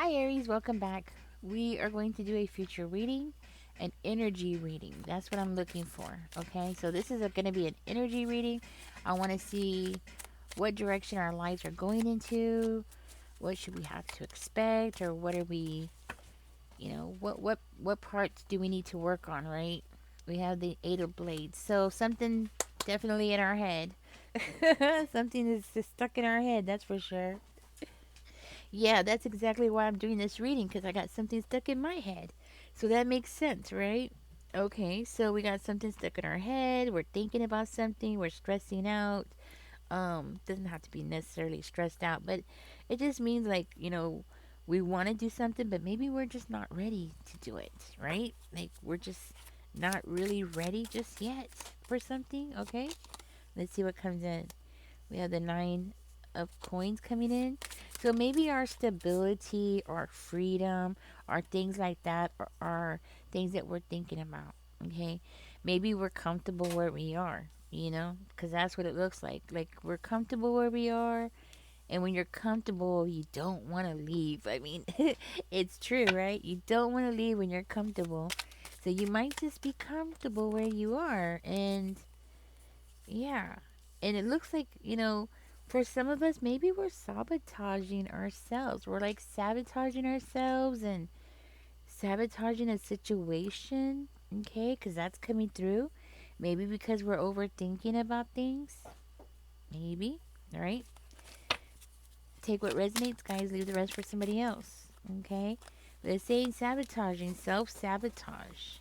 Hi, Aries. Welcome back. We are going to do a future reading, an energy reading. That's what I'm looking for. Okay, so this is going to be an energy reading. I want to see what direction our lives are going into. What should we have to expect, or what are we? What parts do we need to work on? Right? We have the Eight of Blades, so something definitely in our head. Something is just stuck in our head. That's for sure. Yeah, that's exactly why I'm doing this reading because I got something stuck in my head. So that makes sense, right? Okay, so we got something stuck in our head. We're thinking about something. We're stressing out. Doesn't have to be necessarily stressed out, but it just means like we want to do something, but maybe we're just not ready to do it, right? Like we're just not really ready just yet for something. Okay, let's see what comes in. We have the nine of coins coming in. So maybe our stability or freedom or things like that are things that we're thinking about. Okay. Maybe we're comfortable where we are, because that's what it looks like. Like we're comfortable where we are. And when you're comfortable, you don't want to leave. I mean, it's true, right? You don't want to leave when you're comfortable. So you might just be comfortable where you are. And yeah. And it looks like, for some of us, maybe we're sabotaging ourselves. We're like sabotaging ourselves and sabotaging a situation. Okay. Because that's coming through. Maybe because we're overthinking about things. Maybe. All right. Take what resonates, guys. Leave the rest for somebody else. Okay. They're saying sabotaging, self sabotage,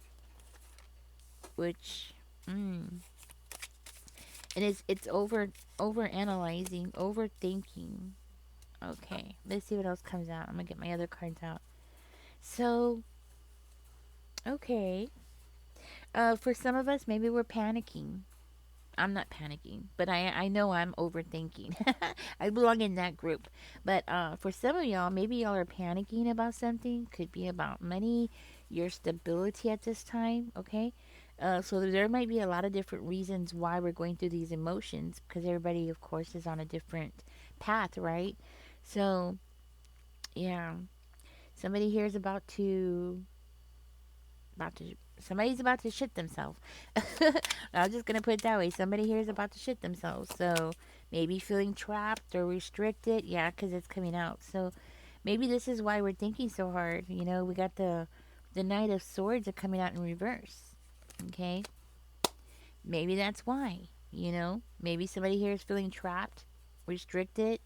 which, and it's over analyzing, overthinking. Okay, let's see what else comes out. I'm gonna get my other cards out. So, okay, for some of us, maybe we're panicking. I'm not panicking, but I know I'm overthinking. I belong in that group. But for some of y'all, maybe y'all are panicking about something. Could be about money, your stability at this time. Okay, so there might be a lot of different reasons why we're going through these emotions because everybody, of course, is on a different path, right? So yeah, somebody here is about to somebody's about to shit themselves. I'm just gonna put it that way. Somebody here is about to shit themselves. So maybe feeling trapped or restricted. Yeah, because it's coming out. So maybe this is why we're thinking so hard. We got the Knight of Swords are coming out in reverse. Okay, maybe that's why. Maybe somebody here is feeling trapped, restricted.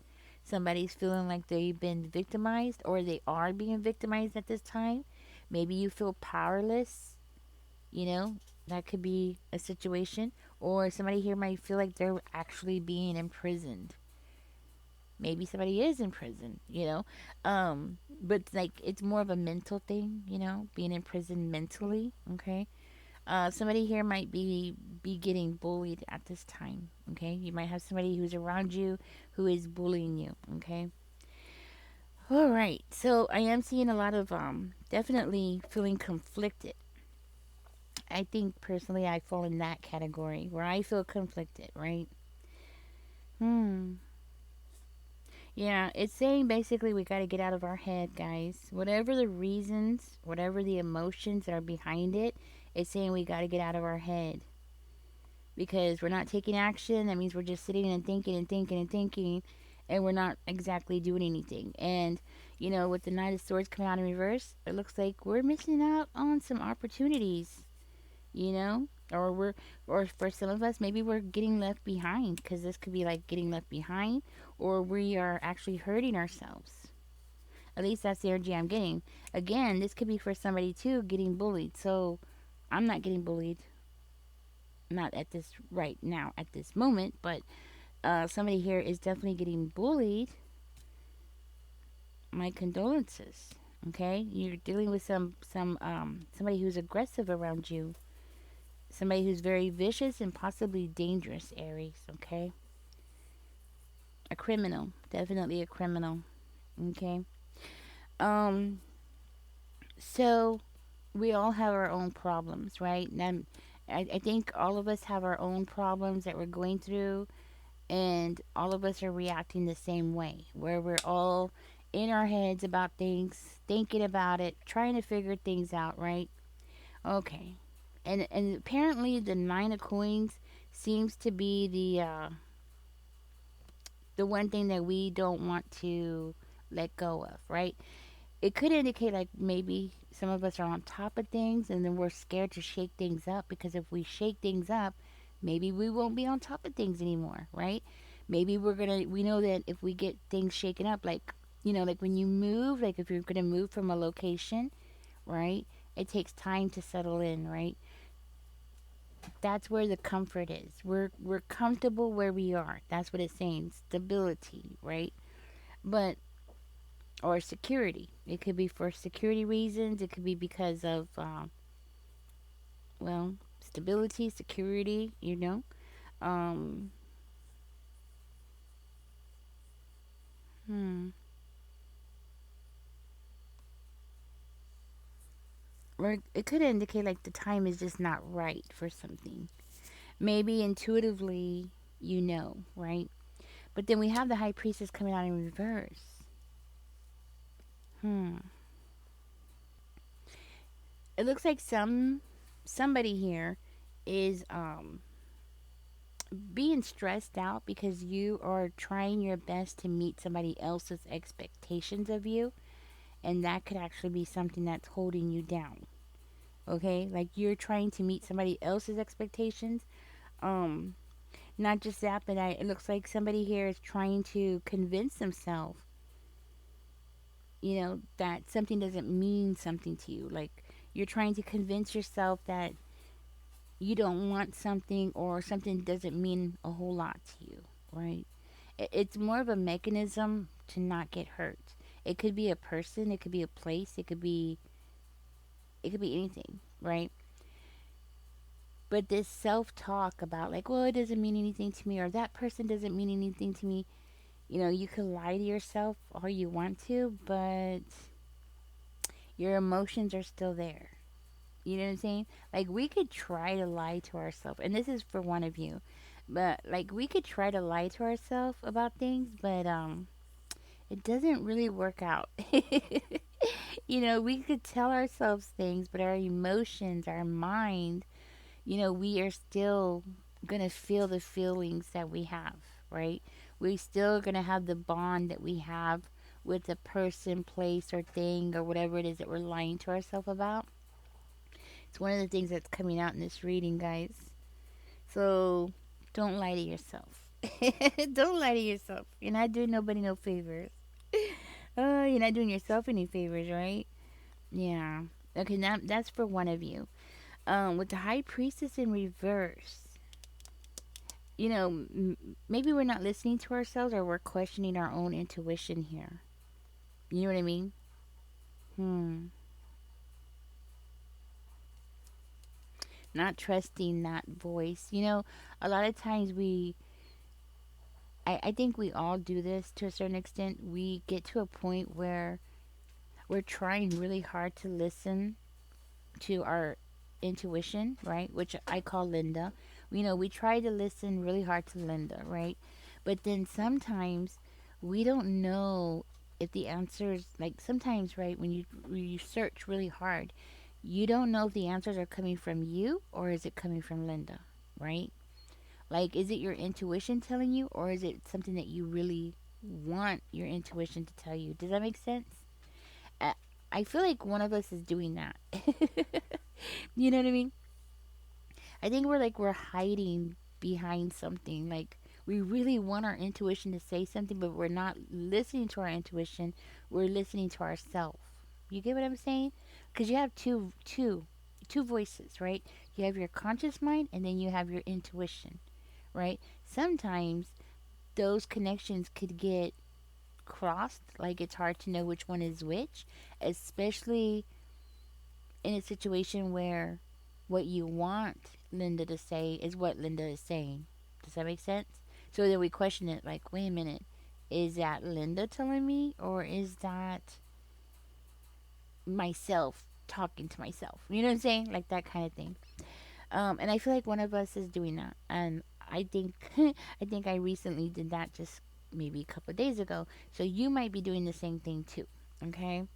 Somebody's feeling like they've been victimized or they are being victimized at this time. Maybe you feel powerless. you know that could be a situation, or somebody here might feel like they're actually being imprisoned. Maybe somebody is in prison, but like it's more of a mental thing, being in prison mentally. Okay. Somebody here might be getting bullied at this time. Okay, you might have somebody who's around you who is bullying you. Okay. All right, so I am seeing a lot of definitely feeling conflicted. I think personally I fall in that category where I feel conflicted, right? Hmm. Yeah, it's saying basically we got to get out of our head, guys. Whatever the reasons, whatever the emotions that are behind it, it's saying we got to get out of our head because we're not taking action. That means we're just sitting and thinking and thinking and thinking, and we're not exactly doing anything. And with the Knight of Swords coming out in reverse, it looks like we're missing out on some opportunities, you know or for some of us maybe we're getting left behind, because this could be like getting left behind, or we are actually hurting ourselves. At least that's the energy I'm getting. Again, this could be for somebody too getting bullied. So I'm not getting bullied, not at this right now at this moment, but somebody here is definitely getting bullied. My condolences. Okay, you're dealing with somebody who's aggressive around you, somebody who's very vicious and possibly dangerous, Aries. Okay, a criminal, definitely a criminal. Okay. Um. So we all have our own problems, right? And I think all of us have our own problems that we're going through, and all of us are reacting the same way, where we're all in our heads about things, thinking about it, trying to figure things out, right? Okay. And apparently the 9 of coins seems to be the one thing that we don't want to let go of, right? It could indicate like maybe some of us are on top of things and then we're scared to shake things up, because if we shake things up, maybe we won't be on top of things anymore, right? Maybe we know that if we get things shaken up, like, like when you move, like if you're going to move from a location, right? It takes time to settle in, right? That's where the comfort is. We're comfortable where we are. That's what it's saying. Stability, right? But or security. It could be for security reasons. It could be because of well, stability, security. Um, hmm. Or it could indicate like the time is just not right for something. Maybe intuitively, right? But then we have the high priestess coming out in reverse. Hmm. It looks like somebody here is being stressed out because you are trying your best to meet somebody else's expectations of you, and that could actually be something that's holding you down. Okay, like you're trying to meet somebody else's expectations. um Not just that, but it looks like somebody here is trying to convince themselves, that something doesn't mean something to you. Like you're trying to convince yourself that you don't want something, or something doesn't mean a whole lot to you, right? It's more of a mechanism to not get hurt. It could be a person, it could be a place, it could be anything, right? But this self-talk about like, well, it doesn't mean anything to me, or that person doesn't mean anything to me. You can lie to yourself all you want to, but your emotions are still there. You know what I'm saying? Like we could try to lie to ourselves, and this is for one of you, but like we could try to lie to ourselves about things, but it doesn't really work out. We could tell ourselves things, but our emotions, our mind, we are still gonna feel the feelings that we have, right? We still gonna have the bond that we have with the person, place, or thing, or whatever it is that we're lying to ourselves about. It's one of the things that's coming out in this reading, guys. So don't lie to yourself. Don't lie to yourself. You're not doing nobody no favors. You're not doing yourself any favors, right? Yeah. Okay, now that's for one of you. With the high priestess in reverse, maybe we're not listening to ourselves, or we're questioning our own intuition here. You know what I mean? Hmm. Not trusting that voice. A lot of times I think we all do this to a certain extent. We get to a point where we're trying really hard to listen to our intuition, right? Which I call Linda. We try to listen really hard to Linda, right? But then sometimes we don't know if the answers, like sometimes, right, when you search really hard, you don't know if the answers are coming from you or is it coming from Linda, right? Like, is it your intuition telling you, or is it something that you really want your intuition to tell you? Does that make sense? I, I feel like one of us is doing that. You know what I mean? I think we're hiding behind something. Like we really want our intuition to say something, but we're not listening to our intuition. We're listening to ourselves. You get what I'm saying? Because you have two voices, right? You have your conscious mind, and then you have your intuition, right? Sometimes those connections could get crossed. Like it's hard to know which one is which, especially in a situation where what you want Linda to say is what Linda is saying. Does that make sense? So then we question it like, wait a minute, is that Linda telling me, or is that myself talking to myself? You know what I'm saying? Like that kind of thing. And I feel like one of us is doing that. And I think I recently did that just maybe a couple of days ago. So you might be doing the same thing too. Okay.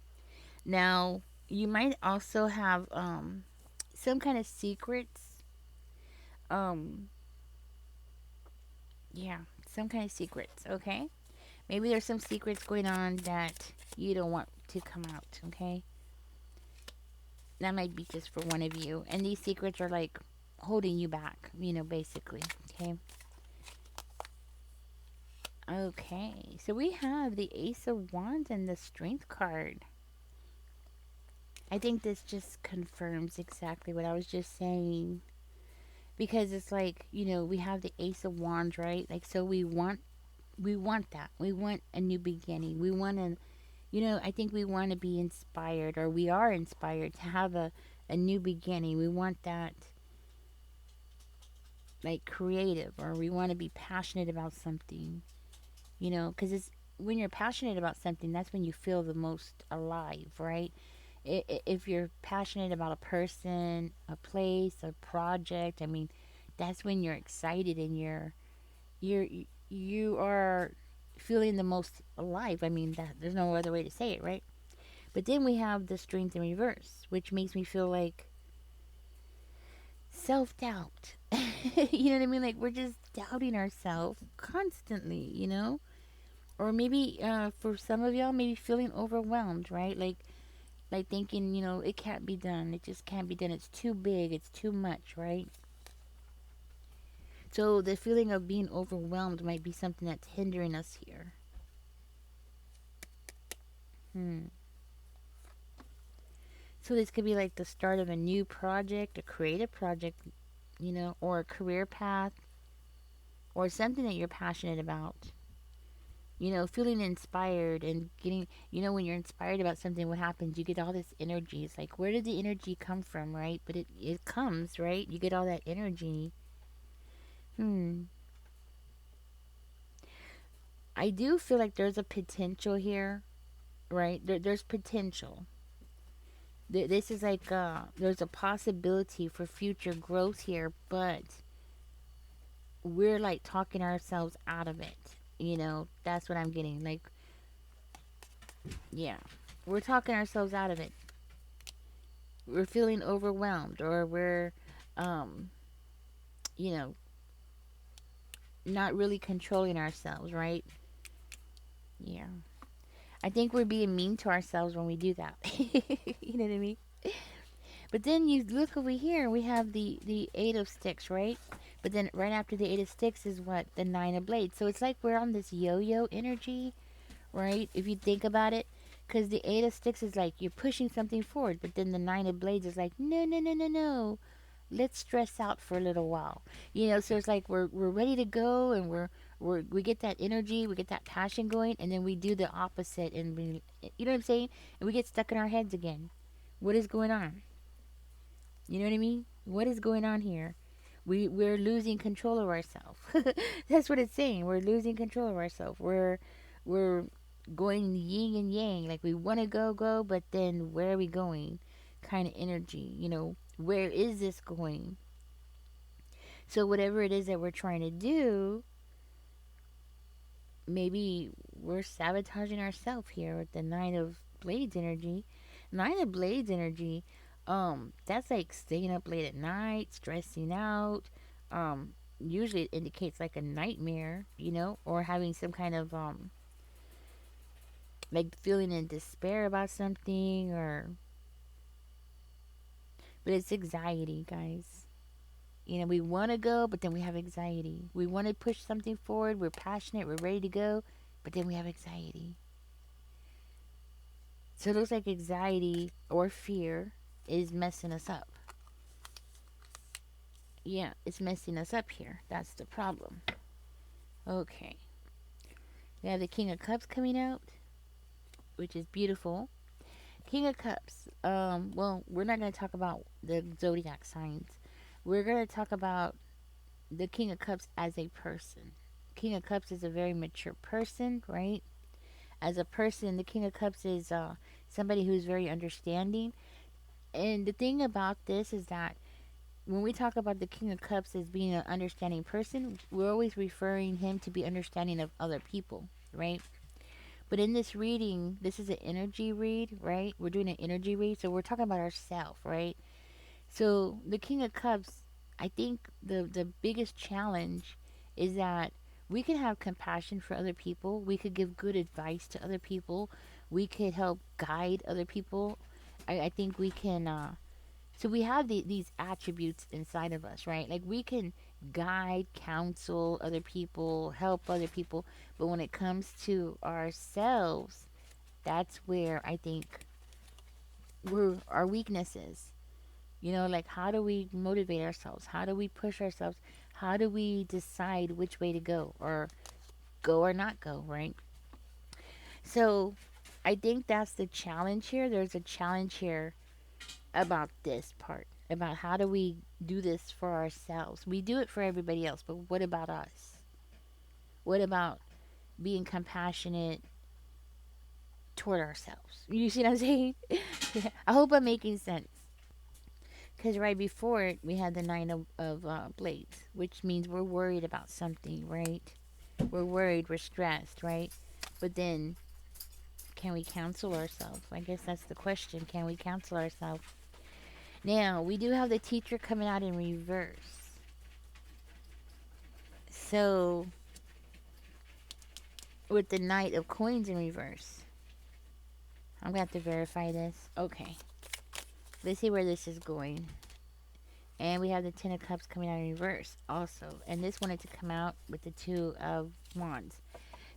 Now, you might also have some kind of secrets. Um, yeah, some kind of secrets. Okay. Maybe there's some secrets going on that you don't want to come out. Okay. That might be just for one of you. And these secrets are like holding you back, basically. Okay. Okay. So we have the Ace of Wands and the Strength card. I think this just confirms exactly what I was just saying. Because it's like, we have the Ace of Wands, right? Like, so we want that. We want a new beginning. We want to, I think we want to be inspired, or we are inspired to have a new beginning. We want that, like, creative, or we want to be passionate about something, because it's when you're passionate about something, that's when you feel the most alive, right? If you're passionate about a person, a place, a project, I mean, that's when you're excited and you're you are feeling the most alive. I mean, that there's no other way to say it, right? But then we have the strength in reverse, which makes me feel like self doubt. You know what I mean? Like, we're just doubting ourselves constantly, or maybe for some of y'all, maybe feeling overwhelmed, right? Like thinking, it can't be done. It just can't be done. It's too big. It's too much, right? So the feeling of being overwhelmed might be something that's hindering us here. Hmm. So this could be like the start of a new project, a creative project, or a career path, or something that you're passionate about. Feeling inspired and getting, when you're inspired about something, what happens? You get all this energy. It's like, where did the energy come from, right? But it comes, right? You get all that energy. Hmm. I do feel like there's a potential here, right? There's potential. This is like, there's a possibility for future growth here, but we're like talking ourselves out of it. That's what I'm getting. Like, yeah, we're talking ourselves out of it. We're feeling overwhelmed, or we're, um, you know, not really controlling ourselves, right? Yeah. I think we're being mean to ourselves when we do that. You know what I mean? But then you look over here, we have the Eight of Sticks, right? But then right after the Eight of Sticks is what? The Nine of Blades. So it's like we're on this yo-yo energy, right? If you think about it, because the Eight of Sticks is like you're pushing something forward, but then the Nine of Blades is like, no, no, no, no, no. Let's stress out for a little while. So it's like we're ready to go, and we get that energy, we get that passion going, and then we do the opposite, and you know what I'm saying? And we get stuck in our heads again. What is going on? You know what I mean? What is going on here? We're losing control of ourselves. That's what it's saying. We're losing control of ourselves. We're going yin and yang. Like, we want to go, but then where are we going? Kind of energy. Where is this going? So whatever it is that we're trying to do, maybe we're sabotaging ourselves here with the Nine of Blades energy. Nine of Blades energy, that's like staying up late at night, stressing out. Usually it indicates like a nightmare, or having some kind of like feeling in despair about something, or but it's anxiety, guys. We want to go, but then we have anxiety. We want to push something forward. We're passionate. We're ready to go, but then we have anxiety. So it looks like anxiety or fear is messing us up. Yeah, it's messing us up here. That's the problem. Okay. We have the King of Cups coming out, which is beautiful. King of Cups. Well, we're not going to talk about the zodiac signs. We're going to talk about the King of Cups as a person. King of Cups is a very mature person, right? As a person, the King of Cups is somebody who's very understanding. And the thing about this is that when we talk about the King of Cups as being an understanding person, we're always referring him to be understanding of other people, right? But in this reading, this is an energy read, right? We're doing an energy read, so we're talking about ourselves, right? So the King of Cups, I think the biggest challenge is that we can have compassion for other people. We could give good advice to other people. We could help guide other people. I think we can. So we have these attributes inside of us, right? Like we can guide, counsel other people, help other people. But when it comes to ourselves, that's where I think we're our weaknesses. Like how do we motivate ourselves? How do we push ourselves? How do we decide which way to go or not go, right? So I think that's the challenge here. There's a challenge here about this part, about how do we do this for ourselves. We do it for everybody else, but what about us? What about being compassionate toward ourselves? You see what I'm saying? I hope I'm making sense. Because right before it, we had the Nine of Blades, which means we're worried about something, right? We're worried, we're stressed, right? But then, can we counsel ourselves? I guess that's the question. Can we counsel ourselves? Now, we do have the teacher coming out in reverse. So, with the Knight of Coins in reverse, I'm going to have to verify this. Okay. Let's see where this is going. And we have the Ten of Cups coming out in reverse also. And this wanted to come out with the Two of Wands.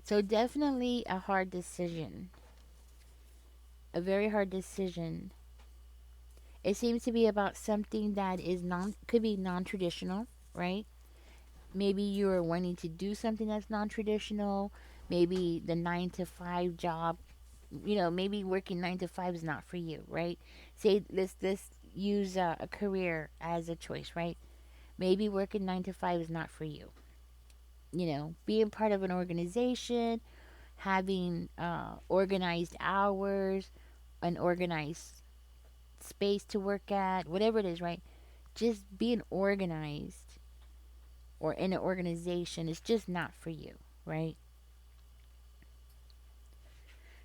So definitely a hard decision. A very hard decision. It seems to be about something that is could be non-traditional, right? Maybe you're wanting to do something that's non-traditional. Maybe the 9 to 5 job, maybe working 9 to 5 is not for you, right? Say let's use a career as a choice, right? Maybe working 9 to 5 is not for you. Being part of an organization, having organized hours, an organized space to work at, whatever it is, right? Just being organized or in an organization is just not for you, right?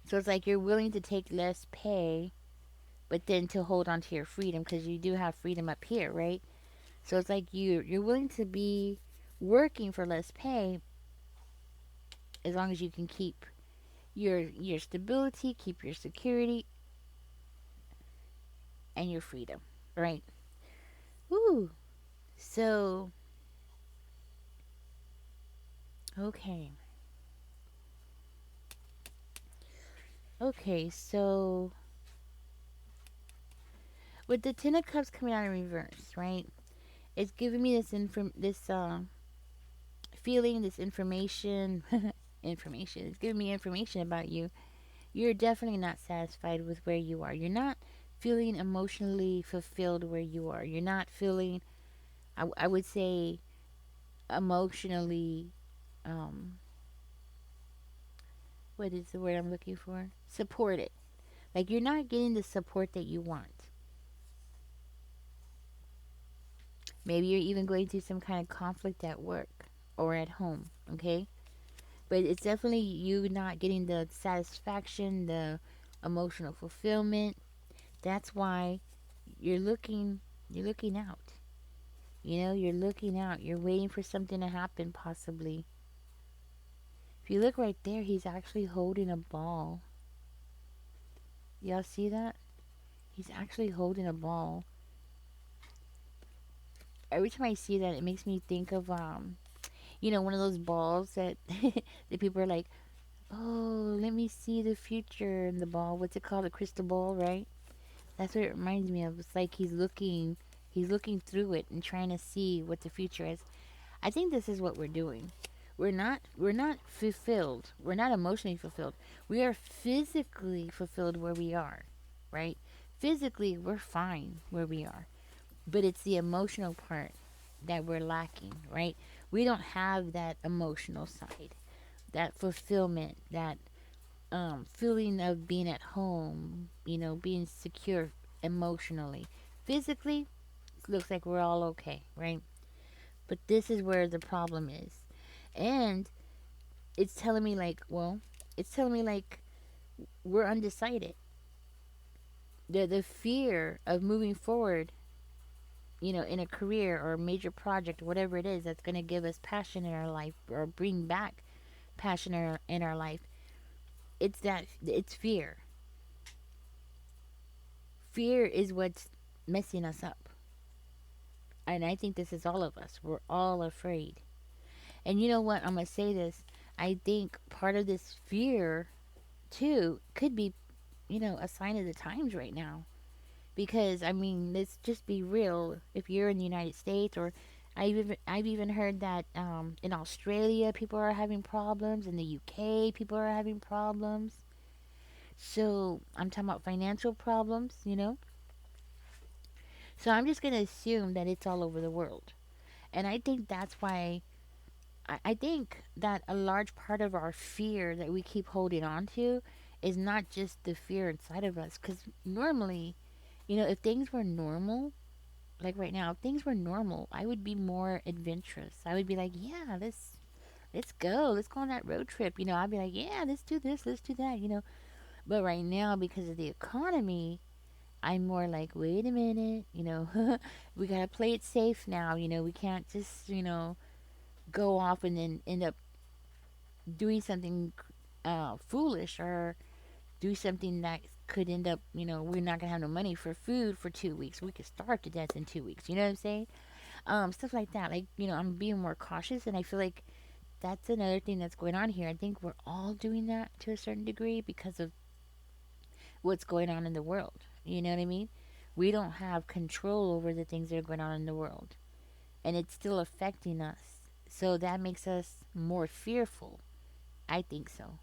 So it's like you're willing to take less pay, but then to hold on to your freedom because you do have freedom up here, right? So it's like you're willing to be working for less pay as long as you can keep your stability, keep your security, and your freedom, right? Ooh. So okay. Okay, so with the Ten of Cups coming out in reverse, right? It's giving me this feeling, this information, information. It's giving me information about you. You're definitely not satisfied with where you are. You're not feeling emotionally fulfilled where you are. You're not feeling, I would say, emotionally, um, what is the word I'm looking for? Supported. Like you're not getting the support that you want. Maybe you're even going through some kind of conflict at work or at home, okay? But it's definitely you not getting the satisfaction, the emotional fulfillment. That's why you're looking out. You're looking out. You're waiting for something to happen possibly. If you look right there, he's actually holding a ball. Y'all see that? He's actually holding a ball. Every time I see that, it makes me think of one of those balls that that people are like, "Oh, let me see the future in the ball." What's it called? A crystal ball, right? That's what it reminds me of. It's like he's looking through it and trying to see what the future is. I think this is what we're doing. We're not fulfilled. We're not emotionally fulfilled. We are physically fulfilled where we are, right? Physically, we're fine where we are. But it's the emotional part that we're lacking, right? We don't have that emotional side, that fulfillment, that feeling of being at home, being secure emotionally. Physically, looks like we're all okay, right? But this is where the problem is. And it's telling me like, well, it's telling me like we're undecided. The fear of moving forward, in a career or a major project, whatever it is that's going to give us passion in our life or bring back passion in our life, it's fear. Fear is what's messing us up. And I think this is all of us. We're all afraid. And you know what? I'm going to say this. I think part of this fear, too, could be, a sign of the times right now. Because, I mean, let's just be real. If you're in the United States, or I've even heard that in Australia, people are having problems. In the UK, people are having problems. So I'm talking about financial problems. So I'm just going to assume that it's all over the world. And I think that's why I think that a large part of our fear that we keep holding on to is not just the fear inside of us. Because normally, if things were normal, like right now, if things were normal, I would be more adventurous. I would be like, yeah, let's go on that road trip. I'd be like, yeah, let's do this, let's do that. But right now, because of the economy, I'm more like, wait a minute, we gotta play it safe now. We can't just, go off and then end up doing something foolish, or do something that could end up, we're not gonna have no money for food for 2 weeks. We could starve to death in 2 weeks. You know what I'm saying? Stuff like that. Like, I'm being more cautious, and I feel like that's another thing that's going on here. I think we're all doing that to a certain degree because of what's going on in the world. You know what I mean? We don't have control over the things that are going on in the world, and it's still affecting us. So that makes us more fearful. I think so.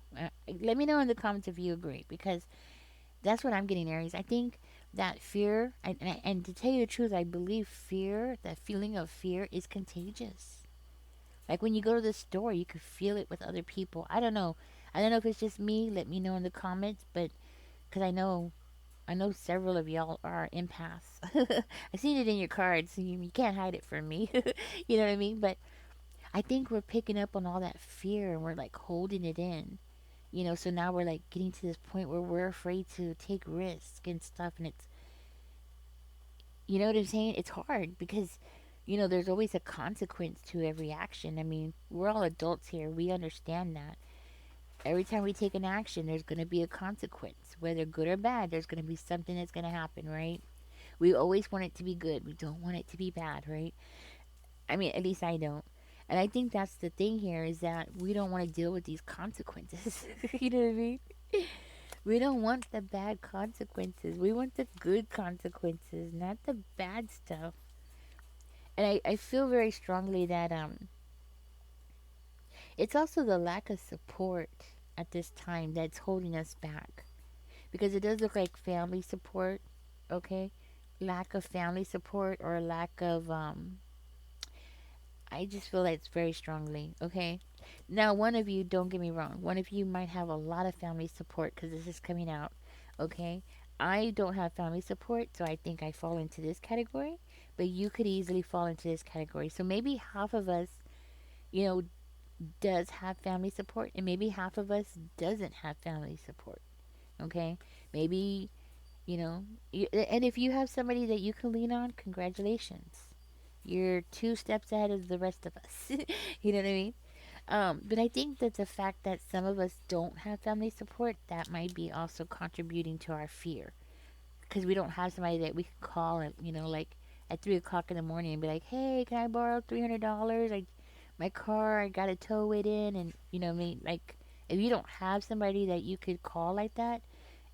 Let me know in the comments if you agree, because that's what I'm getting, Aries. I think that fear, and to tell you the truth, I believe fear, that feeling of fear, is contagious. Like when you go to the store, you can feel it with other people. I don't know. I don't know if it's just me. Let me know in the comments, but because I know several of y'all are empaths. I seen it in your cards. So you can't hide it from me. You know what I mean? But I think we're picking up on all that fear, and we're like holding it in. So now we're like getting to this point where we're afraid to take risks and stuff, and you know what I'm saying? It's hard because there's always a consequence to every action. I mean, we're all adults here. We understand that. Every time we take an action, there's going to be a consequence. Whether good or bad, there's going to be something that's going to happen, right? We always want it to be good. We don't want it to be bad, right? I mean, at least I don't. And I think that's the thing here, is that we don't want to deal with these consequences. You know what I mean? We don't want the bad consequences. We want the good consequences, not the bad stuff. And I feel very strongly that it's also the lack of support at this time that's holding us back. Because it does look like family support, okay? Lack of family support, or lack of I just feel that it's very strongly, okay? Now, one of you, don't get me wrong, one of you might have a lot of family support because this is coming out, okay? I don't have family support, so I think I fall into this category, but you could easily fall into this category. So maybe half of us, you know, does have family support, and maybe half of us doesn't have family support, okay? Maybe, and if you have somebody that you can lean on, congratulations. You're two steps ahead of the rest of us. You know what I mean? But I think that the fact that some of us don't have family support, that might be also contributing to our fear. Because we don't have somebody that we can call, and, like at 3 o'clock in the morning, and be like, hey, can I borrow $300? My car, I got to tow it in. And, what I mean? Like, if you don't have somebody that you could call like that,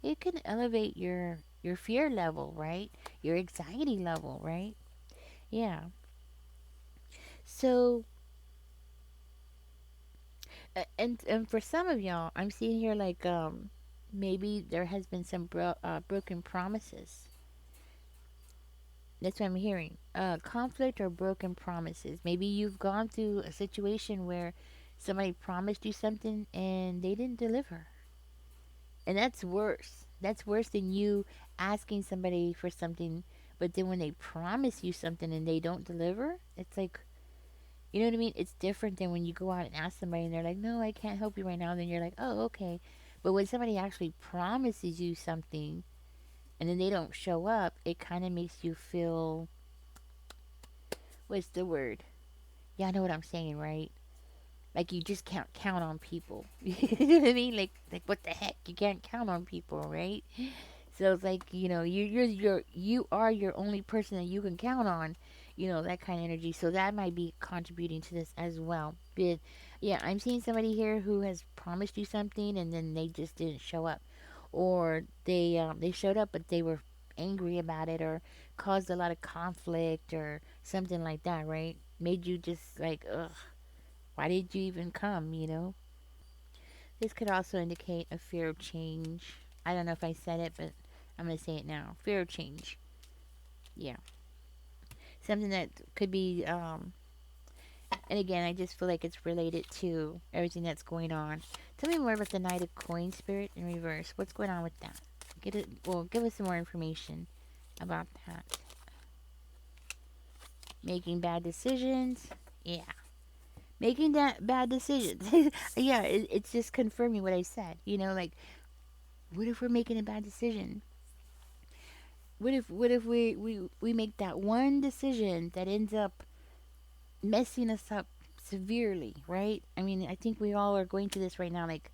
it can elevate your fear level, right? Your anxiety level, right? Yeah. So, and for some of y'all, I'm seeing here like maybe there has been some broken promises. That's what I'm hearing. Conflict or broken promises. Maybe you've gone through a situation where somebody promised you something and they didn't deliver. And that's worse. That's worse than you asking somebody for something But then when they promise you something and they don't deliver, it's like, you know what I mean? It's different than when you go out and ask somebody and they're like, no, I can't help you right now. And then you're like, oh, okay. But when somebody actually promises you something and then they don't show up, it kind of makes you feel, what's the word? Yeah, I know what I'm saying, right? Like you just can't count on people. You know what I mean? Like what the heck? You can't count on people, right? So it's like, you are your only person that you can count on, that kind of energy. So that might be contributing to this as well. But yeah, I'm seeing somebody here who has promised you something and then they just didn't show up, or they showed up but they were angry about it, or caused a lot of conflict or something like that, right? Made you just like, ugh, why did you even come? This could also indicate a fear of change. I don't know if I said it, but I'm going to say it now. Fear of change. Yeah. Something that could be, and again, I just feel like it's related to everything that's going on. Tell me more about the Knight of Coins, Spirit, in reverse. What's going on with that? Give us some more information about that. Making bad decisions. Yeah. Making that bad decisions. Yeah, it's just confirming what I said. Like, what if we're making a bad decision? What if we make that one decision that ends up messing us up severely, right? I mean, I think we all are going through this right now, like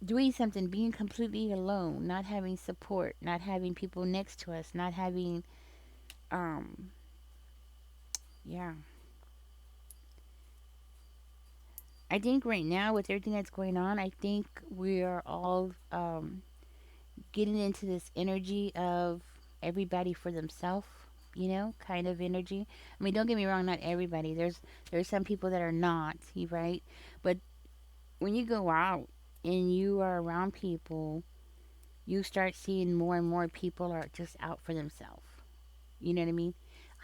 doing something, being completely alone, not having support, not having people next to us, not having, um, yeah. I think right now with everything that's going on, I think we are all getting into this energy of everybody for themselves, kind of energy. I mean, don't get me wrong, not everybody. There's some people that are not, right? But when you go out and you are around people, you start seeing more and more people are just out for themselves. You know what I mean?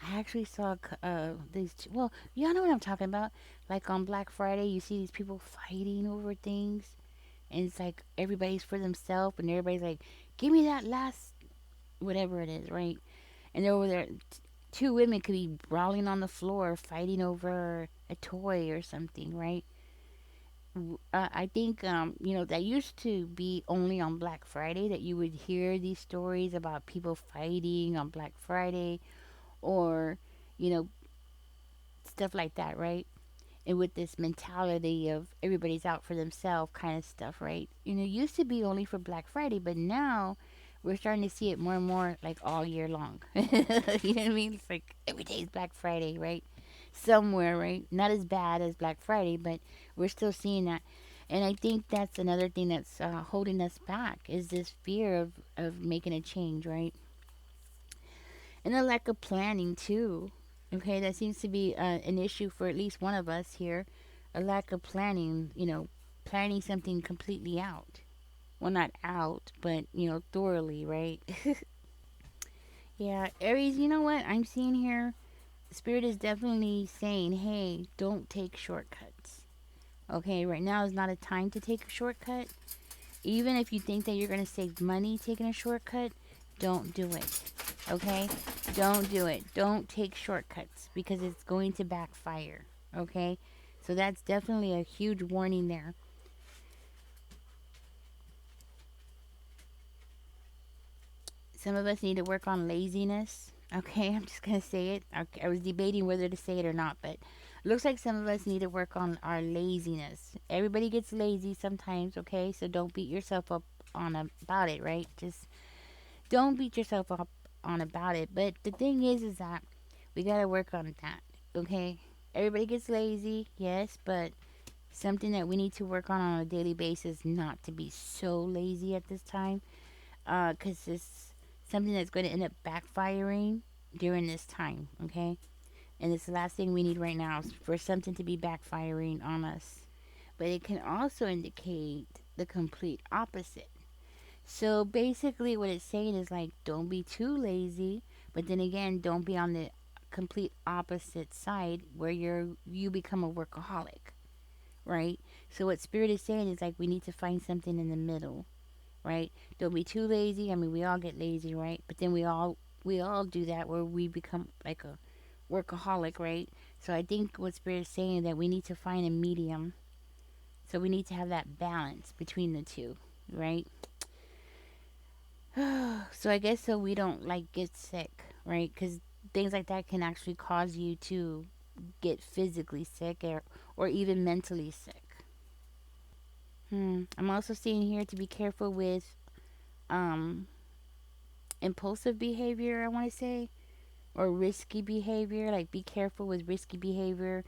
I actually saw well, y'all know what I'm talking about. Like on Black Friday, you see these people fighting over things, and it's like everybody's for themselves, and everybody's like, "Give me that last whatever it is," right? And they're over there. Two women could be brawling on the floor, fighting over a toy or something, right? I think that used to be only on Black Friday that you would hear these stories about people fighting on Black Friday, or you know stuff like that, right? And with this mentality of everybody's out for themselves kind of stuff, right? It used to be only for Black Friday, but now we're starting to see it more and more like all year long. You know what I mean? It's like every day is Black Friday, right? Somewhere, right? Not as bad as Black Friday, but we're still seeing that. And I think that's another thing that's holding us back is this fear of making a change, right? And the lack of planning too. Okay, that seems to be an issue for at least one of us here. A lack of planning, planning something completely out. Well, not out, but thoroughly, right? Yeah, Aries, you know what I'm seeing here? Spirit is definitely saying, hey, don't take shortcuts. Okay, right now is not a time to take a shortcut. Even if you think that you're going to save money taking a shortcut, don't do it. Okay? Don't do it. Don't take shortcuts because it's going to backfire. Okay? So that's definitely a huge warning there. Some of us need to work on laziness. Okay, I'm just going to say it. I was debating whether to say it or not, but it looks like some of us need to work on our laziness. Everybody gets lazy sometimes, okay? So don't beat yourself up on about it, right? Just don't beat yourself up on about it. But the thing is that we got to work on that, okay? Everybody gets lazy, yes, but something that we need to work on a daily basis not to be so lazy at this time, because it's something that's going to end up backfiring during this time, okay? And it's the last thing we need right now is for something to be backfiring on us. But it can also indicate the complete opposite. So basically, what it's saying is like, don't be too lazy, but then again, don't be on the complete opposite side where you become a workaholic, right? So what Spirit is saying is like we need to find something in the middle, right? Don't be too lazy. I mean, we all get lazy, right? But then we all do that where we become like a workaholic, right? So I think what Spirit's saying that we need to find a medium. So we need to have that balance between the two, right? So I guess so we don't like get sick, right? Because things like that can actually cause you to get physically sick or even mentally sick. I'm also seeing here to be careful with um, impulsive behavior, I want to say, or risky behavior. Like, be careful with risky behavior.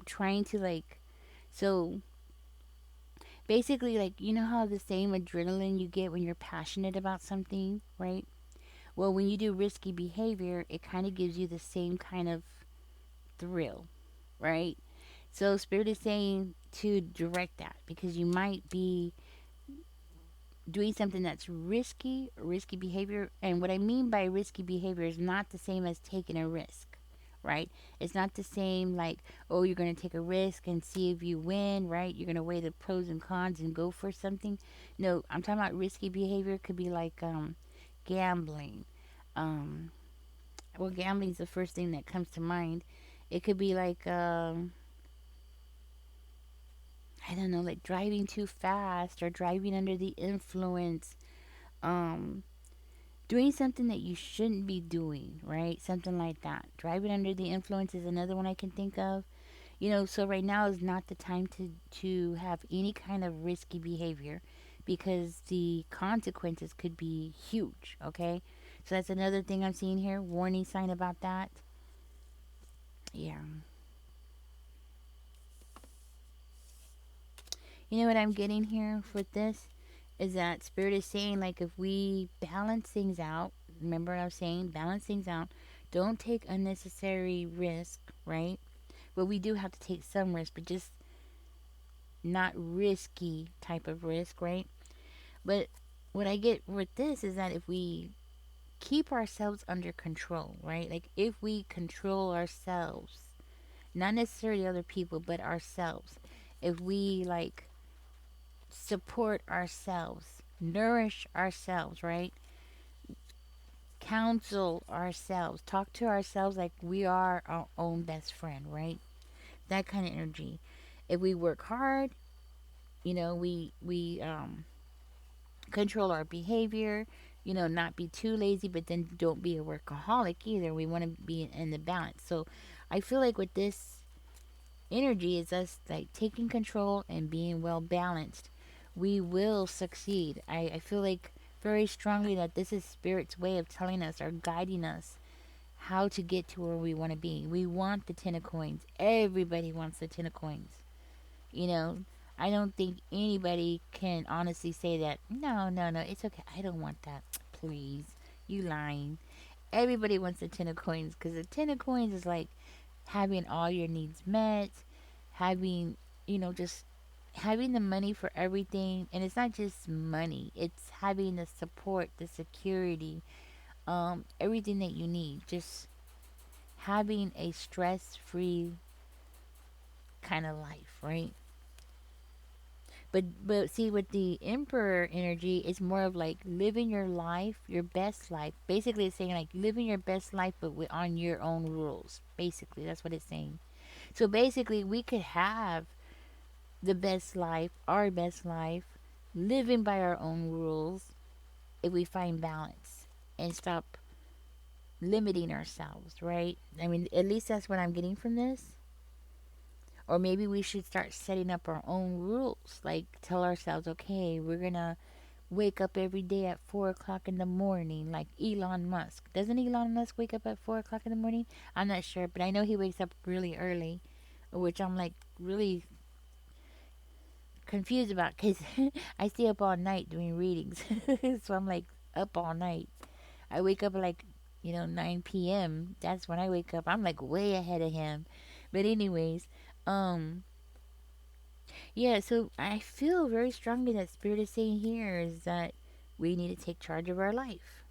Trying to, like, so basically, like, you know how the same adrenaline you get when you're passionate about something, right? Well, when you do risky behavior, it kind of gives you the same kind of thrill, right? So, Spirit is saying to direct that because you might be doing something that's risky behavior. And what I mean by risky behavior is not the same as taking a risk, right? It's not the same like, oh, you're going to take a risk and see if you win, right? You're going to weigh the pros and cons and go for something. No, I'm talking about risky behavior. Could be like gambling. Um, well, gambling is the first thing that comes to mind. It could be like, I don't know, like driving too fast or driving under the influence. Um, Doing something that you shouldn't be doing, right? Something like that. Driving under the influence is another one I can think of. So right now is not the time to have any kind of risky behavior because the consequences could be huge, okay? So that's another thing I'm seeing here. Warning sign about that. Yeah. You know what I'm getting here with this is that Spirit is saying, like, if we balance things out, remember what I was saying, balance things out, don't take unnecessary risk, right? But we do have to take some risk, but just not risky type of risk, right? But what I get with this is that if we keep ourselves under control, right? Like, if we control ourselves, not necessarily other people, but ourselves, if we, like, support ourselves, nourish ourselves, right? Counsel ourselves, talk to ourselves like we are our own best friend, right? That kind of energy. If we work hard, we control our behavior, not be too lazy, but then don't be a workaholic either. We want to be in the balance. So I feel like with this energy is us like taking control and being well balanced. We will succeed. I feel like very strongly that this is Spirit's way of telling us or guiding us how to get to where we want to be. We want the 10 of coins. Everybody wants the 10 of coins. You know, I don't think anybody can honestly say that, no, no, no, it's okay. I don't want that. Please. You lying. Everybody wants the 10 of coins because the 10 of coins is like having all your needs met, having, just having the money for everything. And it's not just money, it's having the support, the security, everything that you need. Just having a stress free kind of life, right? But see, with the Emperor energy, it's more of like living your life, your best life. Basically, it's saying like living your best life, but on your own rules. Basically, that's what it's saying. So basically, we could have the best life, our best life, living by our own rules if we find balance and stop limiting ourselves, right? I mean, at least that's what I'm getting from this. Or maybe we should start setting up our own rules. Like, tell ourselves, okay, we're gonna wake up every day at 4 o'clock in the morning, like Elon Musk. Doesn't Elon Musk wake up at 4 o'clock in the morning? I'm not sure, but I know he wakes up really early, which I'm like really confused about because I stay up all night doing readings. So I'm like up all night. I wake up at like, 9 p.m. That's when I wake up. I'm like way ahead of him. But, anyways, um, yeah, so I feel very strongly that Spirit is saying here is that we need to take charge of our life.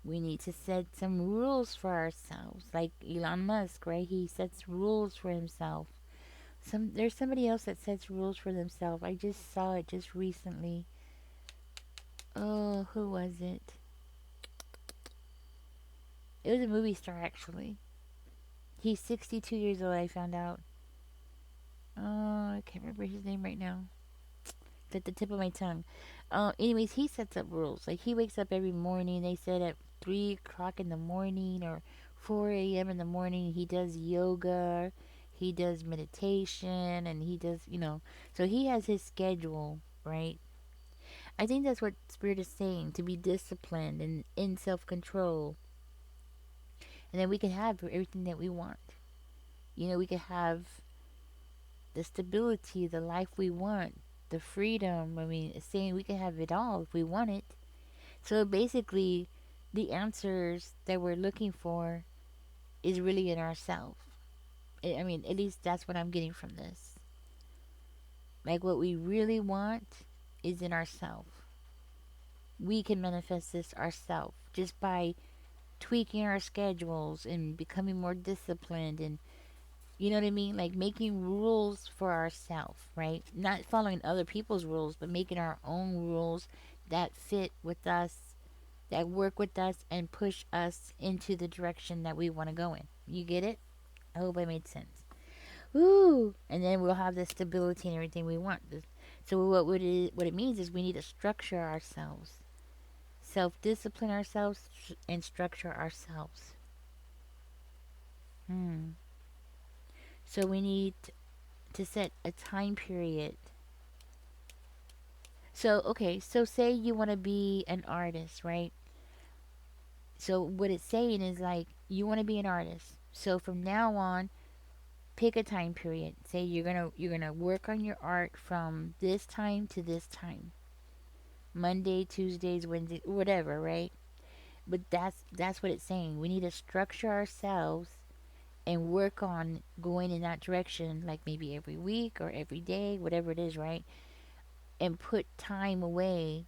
We need to set some rules for ourselves. Like Elon Musk, right? He sets rules for himself. There's somebody else that sets rules for themselves. I just saw it just recently. Who was it? It was a movie star, actually. He's 62 years old, I found out. I can't remember his name right now. It's at the tip of my tongue. Anyways, he sets up rules. Like, he wakes up every morning. They said at 3 o'clock in the morning or 4 a.m. in the morning, he does yoga, he does meditation, and he does, so he has his schedule, right? I think that's what Spirit is saying, to be disciplined and in self control. And then we can have everything that we want. We can have the stability, the life we want, the freedom. I mean, it's saying we can have it all if we want it. So basically, the answers that we're looking for is really in ourselves. I mean, at least that's what I'm getting from this. Like, what we really want is in ourselves. We can manifest this ourselves just by tweaking our schedules and becoming more disciplined, and you know what I mean? Like, making rules for ourselves, right? Not following other people's rules, but making our own rules that fit with us, that work with us, and push us into the direction that we want to go in. You get it? I hope I made sense. Woo! And then we'll have the stability and everything we want. So what it means is we need to structure ourselves, self-discipline ourselves, and structure ourselves. Hmm. So we need to set a time period. So, okay, so say you want to be an artist, right? So what it's saying is, like, you want to be an artist. So from now on, pick a time period. Say you're going to work on your art from this time to this time. Monday, Tuesdays, Wednesdays, whatever, right? But that's what it's saying. We need to structure ourselves and work on going in that direction, like maybe every week or every day, whatever it is, right? And put time away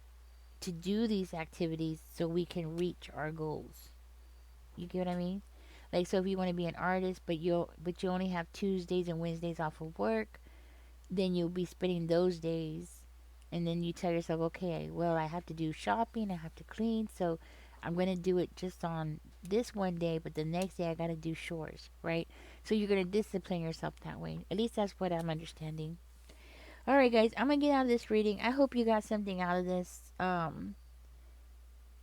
to do these activities so we can reach our goals. You get what I mean? Like, so if you want to be an artist, but you only have Tuesdays and Wednesdays off of work, then you'll be spending those days, and then you tell yourself, okay, well, I have to do shopping, I have to clean, so I'm gonna do it just on this one day, but the next day I gotta do chores, right? So you're gonna discipline yourself that way. At least that's what I'm understanding. All right, guys, I'm gonna get out of this reading. I hope you got something out of this.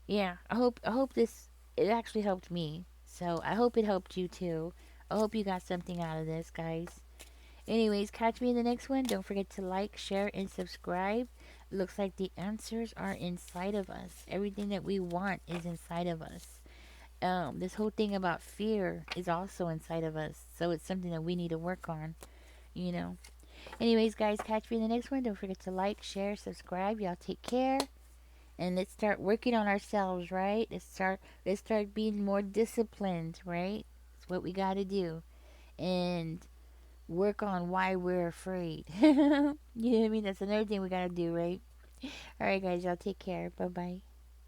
Yeah, I hope this it actually helped me. So I hope it helped you too. I hope you got something out of this, guys. Anyways, catch me in the next one. Don't forget to like, share, and subscribe. Looks like the answers are inside of us. Everything that we want is inside of us. This whole thing about fear is also inside of us. So it's something that we need to work on, you know. Anyways, guys, catch me in the next one. Don't forget to like, share, subscribe. Y'all take care. And let's start working on ourselves, right? Let's start being more disciplined, right? That's what we gotta do. And work on why we're afraid. You know what I mean? That's another thing we gotta do, right? Alright guys, y'all take care. Bye bye.